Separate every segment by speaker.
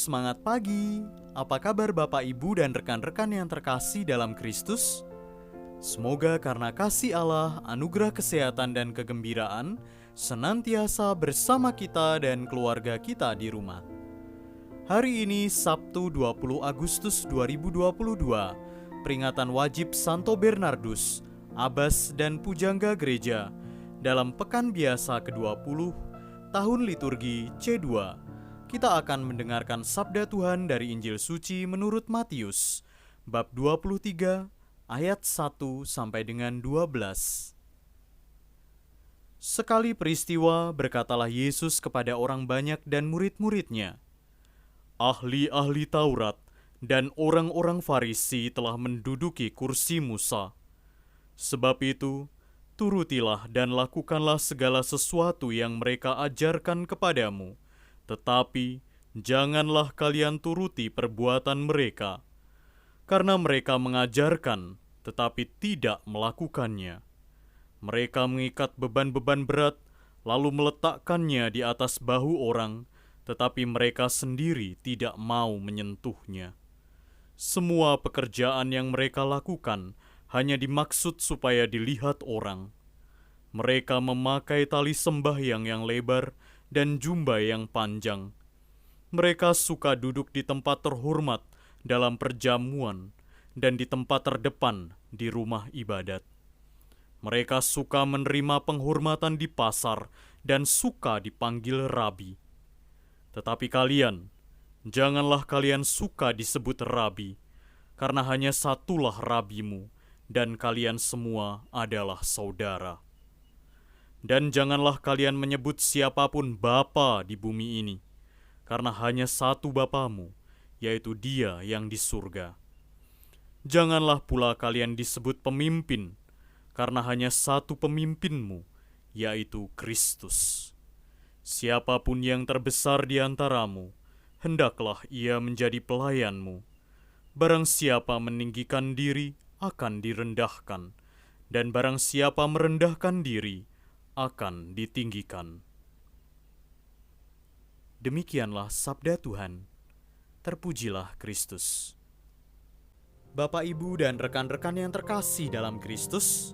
Speaker 1: Semangat pagi. Apa kabar Bapak Ibu dan rekan-rekan yang terkasih dalam Kristus? Semoga karena kasih Allah, anugerah kesehatan dan kegembiraan senantiasa bersama kita dan keluarga kita di rumah. Hari ini Sabtu 20 Agustus 2022, peringatan wajib Santo Bernardus, Abbas dan Pujangga Gereja dalam Pekan Biasa ke-20 tahun liturgi C2. Kita akan mendengarkan sabda Tuhan dari Injil Suci menurut Matius, bab 23, ayat 1 sampai dengan 12. Sekali peristiwa berkatalah Yesus kepada orang banyak dan murid-muridnya, "Ahli-ahli Taurat dan orang-orang Farisi telah menduduki kursi Musa. Sebab itu, turutilah dan lakukanlah segala sesuatu yang mereka ajarkan kepadamu. Tetapi janganlah kalian turuti perbuatan mereka, karena mereka mengajarkan tetapi tidak melakukannya. Mereka mengikat beban-beban berat, lalu meletakkannya di atas bahu orang, tetapi mereka sendiri tidak mau menyentuhnya. Semua pekerjaan yang mereka lakukan hanya dimaksud supaya dilihat orang. Mereka memakai tali sembahyang yang lebar dan jubah yang panjang. Mereka suka duduk di tempat terhormat dalam perjamuan dan di tempat terdepan di rumah ibadat. Mereka suka menerima penghormatan di pasar dan suka dipanggil rabi. Tetapi kalian, janganlah kalian suka disebut rabi, karena hanya satulah rabimu, dan kalian semua adalah saudara. Dan janganlah kalian menyebut siapapun bapa di bumi ini, karena hanya satu Bapamu, yaitu Dia yang di surga. Janganlah pula kalian disebut pemimpin, karena hanya satu pemimpinmu, yaitu Kristus. Siapapun yang terbesar di antaramu, hendaklah ia menjadi pelayanmu. Barang siapa meninggikan diri akan direndahkan, dan barang siapa merendahkan diri akan ditinggikan." Demikianlah sabda Tuhan. Terpujilah Kristus. Bapak, Ibu, dan rekan-rekan yang terkasih dalam Kristus,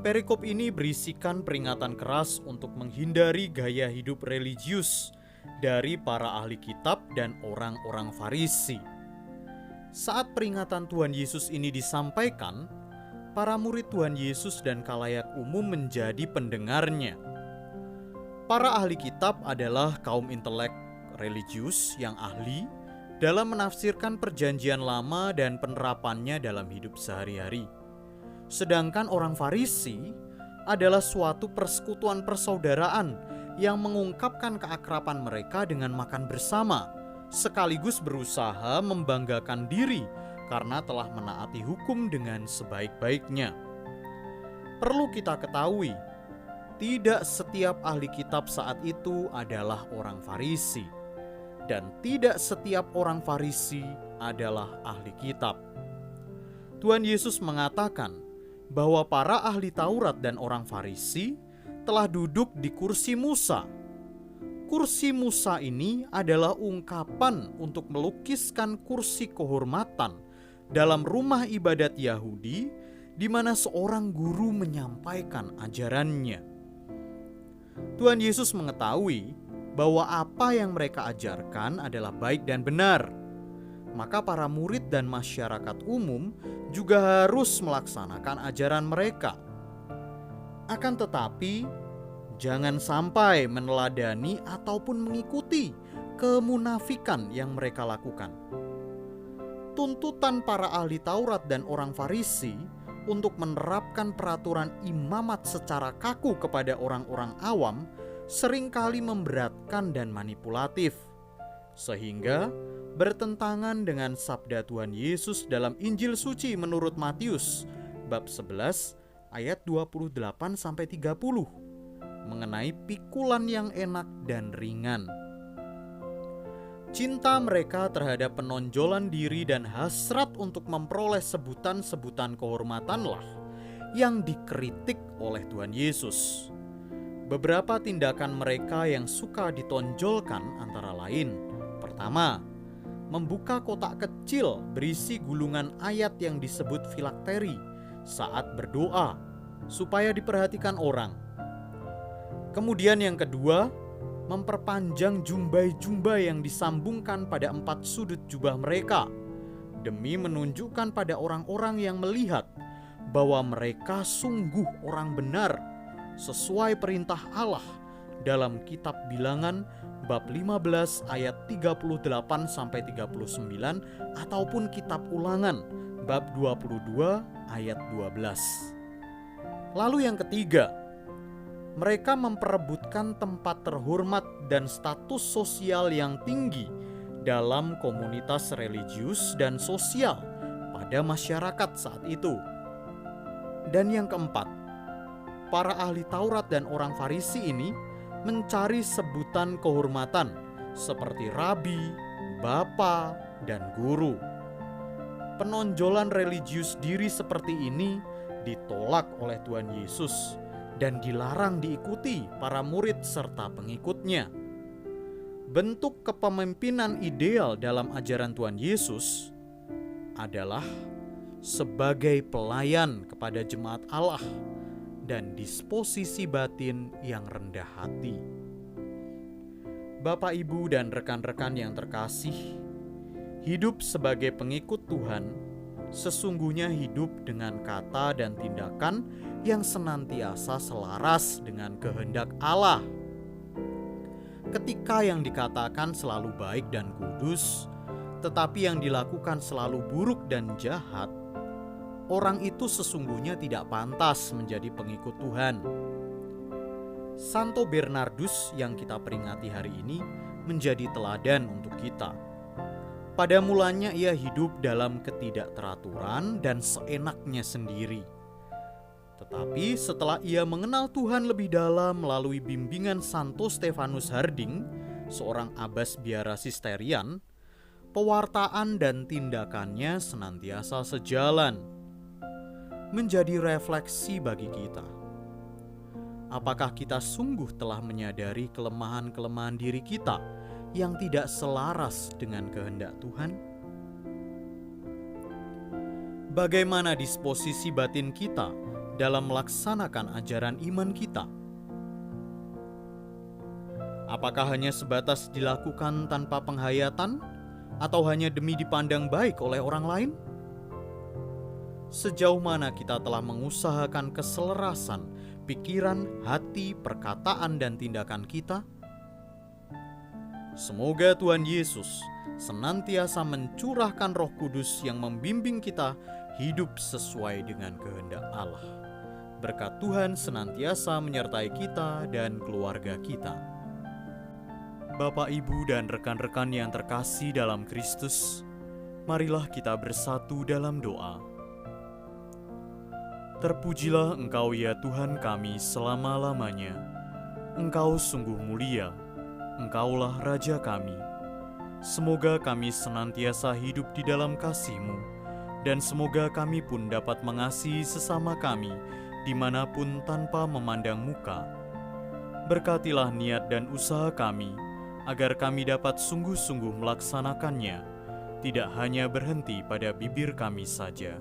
Speaker 1: perikop ini berisikan peringatan keras untuk menghindari gaya hidup religius dari para ahli kitab dan orang-orang Farisi. Saat peringatan Tuhan Yesus ini disampaikan, para murid Tuhan Yesus dan khalayak umum menjadi pendengarnya. Para ahli kitab adalah kaum intelek religius yang ahli dalam menafsirkan perjanjian lama dan penerapannya dalam hidup sehari-hari. Sedangkan orang Farisi adalah suatu persekutuan persaudaraan yang mengungkapkan keakraban mereka dengan makan bersama, sekaligus berusaha membanggakan diri karena telah menaati hukum dengan sebaik-baiknya. Perlu kita ketahui, tidak setiap ahli kitab saat itu adalah orang Farisi, dan tidak setiap orang Farisi adalah ahli kitab. Tuhan Yesus mengatakan bahwa para ahli Taurat dan orang Farisi telah duduk di kursi Musa. Kursi Musa ini adalah ungkapan untuk melukiskan kursi kehormatan dalam rumah ibadat Yahudi, di mana seorang guru menyampaikan ajarannya. Tuhan Yesus mengetahui bahwa apa yang mereka ajarkan adalah baik dan benar. Maka para murid dan masyarakat umum juga harus melaksanakan ajaran mereka. Akan tetapi, jangan sampai meneladani ataupun mengikuti kemunafikan yang mereka lakukan. Tuntutan para ahli Taurat dan orang Farisi untuk menerapkan peraturan imamat secara kaku kepada orang-orang awam seringkali memberatkan dan manipulatif, sehingga bertentangan dengan sabda Tuhan Yesus dalam Injil Suci menurut Matius bab 11 ayat 28-30 mengenai pikulan yang enak dan ringan. Cinta mereka terhadap penonjolan diri dan hasrat untuk memperoleh sebutan-sebutan kehormatanlah yang dikritik oleh Tuhan Yesus. Beberapa tindakan mereka yang suka ditonjolkan antara lain: pertama, membuka kotak kecil berisi gulungan ayat yang disebut filakteri saat berdoa, supaya diperhatikan orang. Kemudian yang kedua, memperpanjang jumbai-jumbai yang disambungkan pada 4 sudut jubah mereka, demi menunjukkan pada orang-orang yang melihat bahwa mereka sungguh orang benar, sesuai perintah Allah dalam kitab Bilangan bab 15 ayat 38-39 ataupun kitab Ulangan bab 22 ayat 12. Lalu yang ketiga, mereka memperebutkan tempat terhormat dan status sosial yang tinggi dalam komunitas religius dan sosial pada masyarakat saat itu. Dan yang keempat, para ahli Taurat dan orang Farisi ini mencari sebutan kehormatan seperti rabi, bapa, dan guru. Penonjolan religius diri seperti ini ditolak oleh Tuhan Yesus dan dilarang diikuti para murid serta pengikutnya. Bentuk kepemimpinan ideal dalam ajaran Tuhan Yesus adalah sebagai pelayan kepada jemaat Allah dan disposisi batin yang rendah hati. Bapak, Ibu, dan rekan-rekan yang terkasih, hidup sebagai pengikut Tuhan sesungguhnya hidup dengan kata dan tindakan yang senantiasa selaras dengan kehendak Allah. Ketika yang dikatakan selalu baik dan kudus, tetapi yang dilakukan selalu buruk dan jahat, orang itu sesungguhnya tidak pantas menjadi pengikut Tuhan. Santo Bernardus yang kita peringati hari ini menjadi teladan untuk kita. Pada mulanya ia hidup dalam ketidakteraturan dan seenaknya sendiri. Tetapi setelah ia mengenal Tuhan lebih dalam melalui bimbingan Santo Stefanus Harding, seorang abbas biara Sisterian, pewartaan dan tindakannya senantiasa sejalan. Menjadi refleksi bagi kita. Apakah kita sungguh telah menyadari kelemahan-kelemahan diri kita yang tidak selaras dengan kehendak Tuhan? Bagaimana disposisi batin kita dalam melaksanakan ajaran iman kita? Apakah hanya sebatas dilakukan tanpa penghayatan atau hanya demi dipandang baik oleh orang lain? Sejauh mana kita telah mengusahakan keselarasan pikiran, hati, perkataan, dan tindakan kita? Semoga Tuhan Yesus senantiasa mencurahkan Roh Kudus yang membimbing kita hidup sesuai dengan kehendak Allah. Berkat Tuhan senantiasa menyertai kita dan keluarga kita. Bapak, Ibu, dan rekan-rekan yang terkasih dalam Kristus, marilah kita bersatu dalam doa. Terpujilah Engkau ya Tuhan kami selama-lamanya. Engkau sungguh mulia. Engkaulah Raja kami. Semoga kami senantiasa hidup di dalam kasih-Mu, dan semoga kami pun dapat mengasihi sesama kami dimanapun tanpa memandang muka. Berkatilah niat dan usaha kami, agar kami dapat sungguh-sungguh melaksanakannya, tidak hanya berhenti pada bibir kami saja.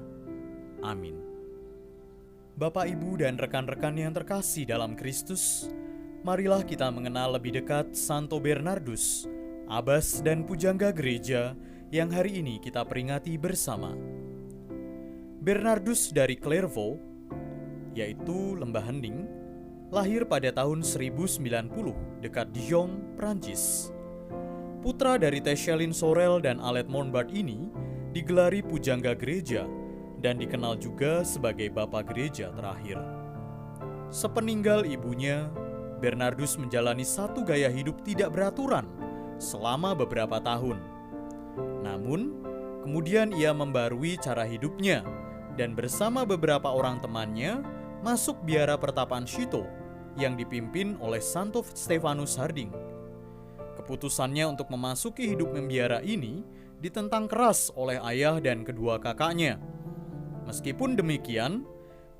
Speaker 1: Amin. Bapak, Ibu, dan rekan-rekan yang terkasih dalam Kristus, marilah kita mengenal lebih dekat Santo Bernardus, abbas dan pujangga gereja yang hari ini kita peringati bersama. Bernardus dari Clairvaux, yaitu Lembah Hening, lahir pada tahun 1090 dekat Dijon, Prancis. Putra dari Techelin Sorel dan Alet Montbard ini digelari pujangga gereja dan dikenal juga sebagai Bapak Gereja terakhir. Sepeninggal ibunya, Bernardus menjalani satu gaya hidup tidak beraturan selama beberapa tahun. Namun, kemudian ia membarui cara hidupnya dan bersama beberapa orang temannya masuk biara pertapaan Citeaux yang dipimpin oleh Santo Stefanus Harding. Keputusannya untuk memasuki hidup membiara ini ditentang keras oleh ayah dan kedua kakaknya. Meskipun demikian,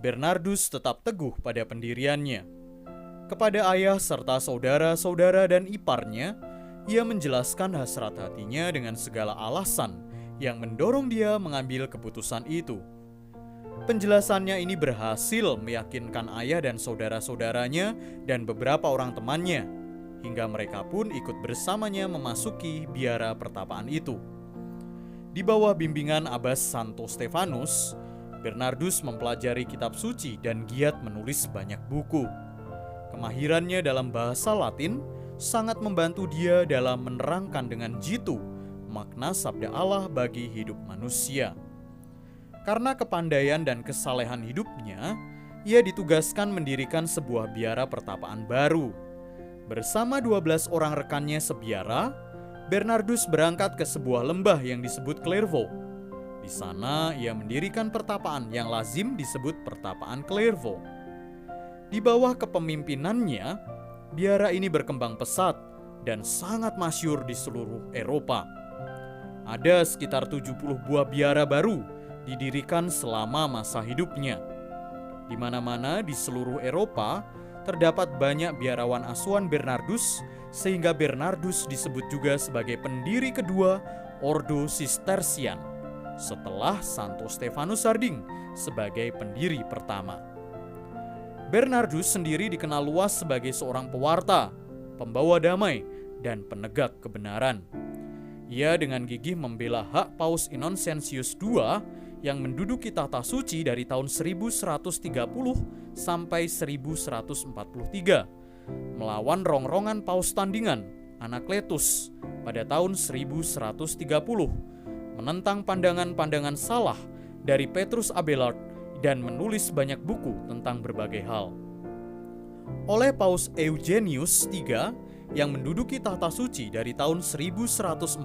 Speaker 1: Bernardus tetap teguh pada pendiriannya. Kepada ayah serta saudara-saudara dan iparnya, Ia menjelaskan hasrat hatinya dengan segala alasan yang mendorong dia mengambil keputusan itu. Penjelasannya ini berhasil meyakinkan ayah dan saudara-saudaranya dan beberapa orang temannya, hingga mereka pun ikut bersamanya memasuki biara pertapaan itu. Di bawah bimbingan Abbas Santo Stefanus, Bernardus mempelajari kitab suci dan giat menulis banyak buku. Kemahirannya dalam bahasa Latin sangat membantu dia dalam menerangkan dengan jitu makna sabda Allah bagi hidup manusia. Karena kepandaian dan kesalehan hidupnya, ia ditugaskan mendirikan sebuah biara pertapaan baru. Bersama 12 orang rekannya sebiara, Bernardus berangkat ke sebuah lembah yang disebut Clairvaux. Di sana ia mendirikan pertapaan yang lazim disebut pertapaan Clairvaux. Di bawah kepemimpinannya, biara ini berkembang pesat dan sangat masyhur di seluruh Eropa. Ada sekitar 70 buah biara baru didirikan selama masa hidupnya. Di mana-mana di seluruh Eropa terdapat banyak biarawan asuhan Bernardus, sehingga Bernardus disebut juga sebagai pendiri kedua Ordo Cistercian, setelah Santo Stefanus Sarding sebagai pendiri pertama. Bernardus sendiri dikenal luas sebagai seorang pewarta, pembawa damai, dan penegak kebenaran. Ia dengan gigih membela hak Paus Innocentius II yang menduduki tahta suci dari tahun 1130 sampai 1143, melawan rongrongan Paus tandingan Anakletus pada tahun 1130, menentang pandangan-pandangan salah dari Petrus Abelard dan menulis banyak buku tentang berbagai hal. Oleh Paus Eugenius III yang menduduki tahta suci dari tahun 1145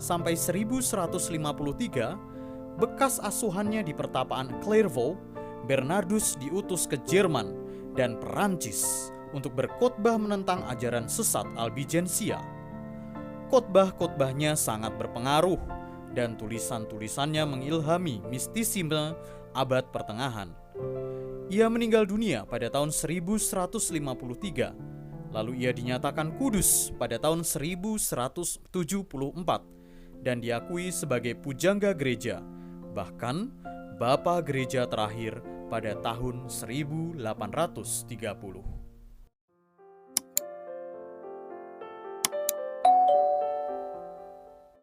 Speaker 1: sampai 1153, bekas asuhannya di pertapaan Clairvaux, Bernardus diutus ke Jerman dan Perancis untuk berkhotbah menentang ajaran sesat Albigensia. Khotbah-khotbahnya sangat berpengaruh dan tulisan-tulisannya mengilhami mistisisme abad pertengahan. Ia meninggal dunia pada tahun 1153, lalu ia dinyatakan kudus pada tahun 1174 dan diakui sebagai pujangga gereja, bahkan Bapa Gereja terakhir pada tahun 1830.